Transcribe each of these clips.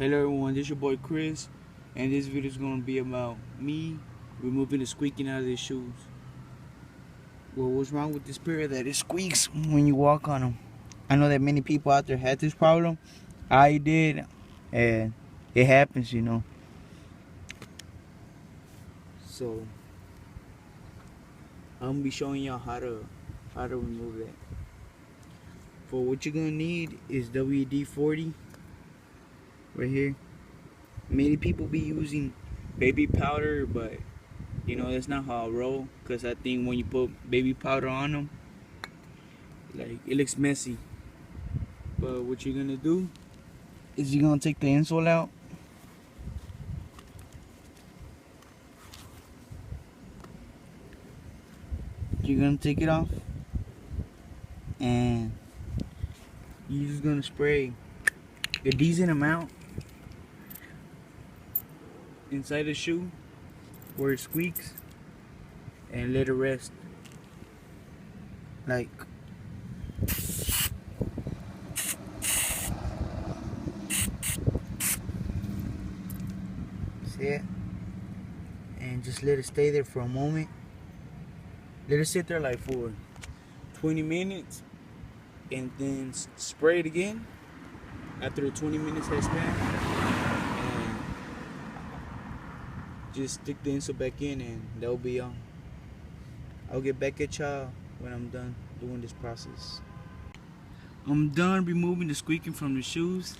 Hello everyone, this is your boy Chris, and this video is going to be about me removing the squeaking out of the shoes. Well, what's wrong with this pair that it squeaks when you walk on them? I know that many people out there had this problem. I did, and it happens, you know. So, I'm going to be showing y'all how to remove that. For what you're going to need is WD-40 right here. Many people be using baby powder, but you know that's not how I roll. Cause I think when you put baby powder on them, like it looks messy. But what you're gonna do is you're gonna take the insole out. You're gonna take it off, and you're just gonna spray a decent amount inside the shoe where it squeaks, and let it rest. Like see it, and just let it stay there for a moment. Let it sit there like for 20 minutes, and then spray it again after the 20 minutes has passed, and just stick the insole back in, and that'll be all. I'll get back at y'all when I'm done doing this process. I'm done removing the squeaking from the shoes.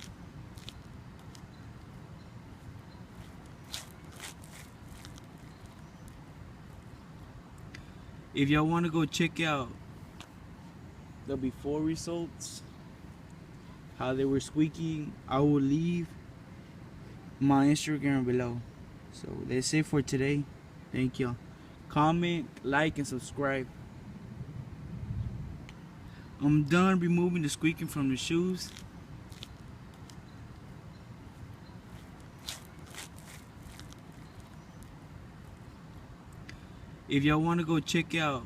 If y'all want to go check out the before results, how they were squeaking, I will leave my Instagram below. So that's it for today. Thank y'all. Comment, like, and subscribe. I'm done removing the squeaking from the shoes. If y'all want to go check out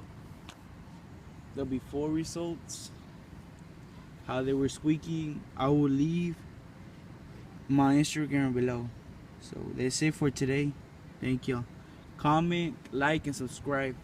the before results, how they were squeaking, I will leave my Instagram below. So that's it for today. Thank y'all. Comment, like, and subscribe.